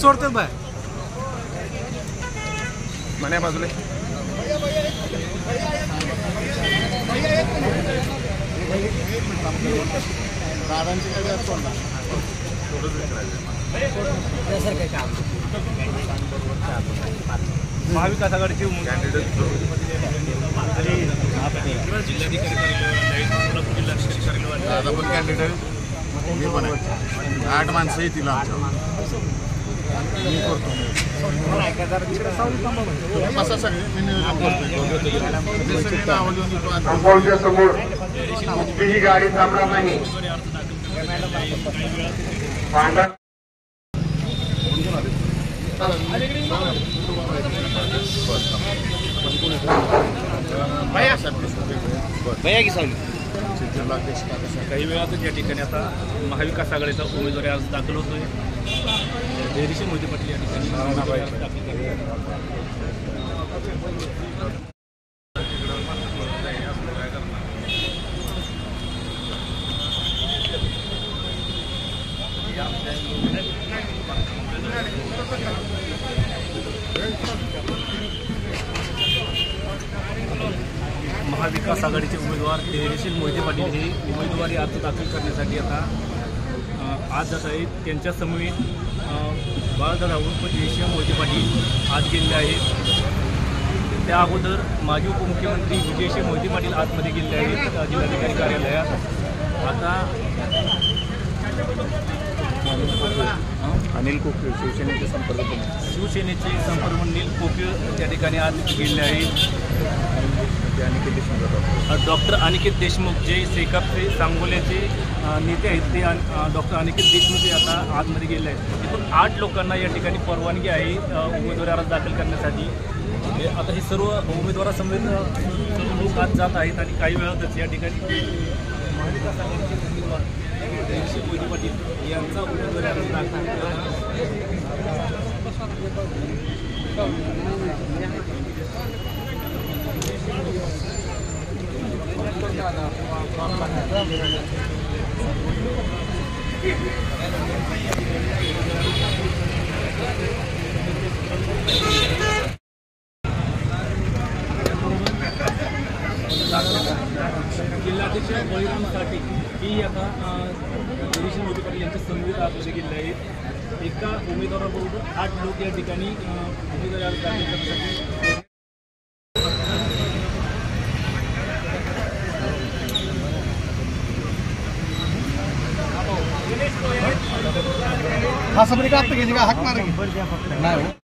सोडते बाय मण्या बाजूला दादांच्याकडे असतो ना महाविकास आघाडीचे कॅन्डिडेट दादा पण कॅन्डिडेट मी पण आहे 8 माणसं येतील आमच्या मी करतो असं सगळे मी नियोजन समोर ही गाडी थांबणार नाही काही वेळातच या ठिकाणी आता महाविकास आघाडीचा उमेदवारी आज दाखल होतोय. धैर्यशील मोहिते पाटील या ठिकाणी महाविकास आघाडीचे उमेदवार धैर्यशील मोहिते पाटील हे उमेदवारी अर्ज दाखल करण्यासाठी आता आज जात आहेत. त्यांच्या समवेत बाळदादा उर्फ धैर्यशील मोहिते पाटील आज गेलेले आहेत. त्या अगोदर माजी उपमुख्यमंत्री विजयसिंह मोहिते पाटील आतमध्ये गेलेले आहेत जिल्हाधिकारी कार्यालयात. आता अनिल कोकीळ शिवसेनेचे संपर्क अनिल कोकीळ त्या ठिकाणी आज गेलेले आहेत. डॉक्टर अनिकेत देशमुख जे सेकापचे सांगोल्याचे नेते आहेत ते डॉक्टर अनिकेत देशमुख हे आता आतमध्ये गेले आहेत. एकूण 8 लोकांना या ठिकाणी परवानगी आहे उमेदवारी अर्ज दाखल करण्यासाठी. आता हे सर्व उमेदवारासमवेत लोक आज जात आहेत आणि काही वेळातच या ठिकाणी महाविकास आघाडीचे उमेदवार धैर्यशील मोहिते पाटील यांचा उमेदवारी अर्ज दाखल जिल्हाध्यक्ष बळीराम साठे ही आता धैर्यशील मोहिते पाटील यांच्या समवेत आतमध्ये गेले आहेत. एका उमेदवाराबरोबर 8 लोक या ठिकाणी उमेदवारी अर्ज दाखल करण्यासाठी हा सबरी का हाक मारेगी नाही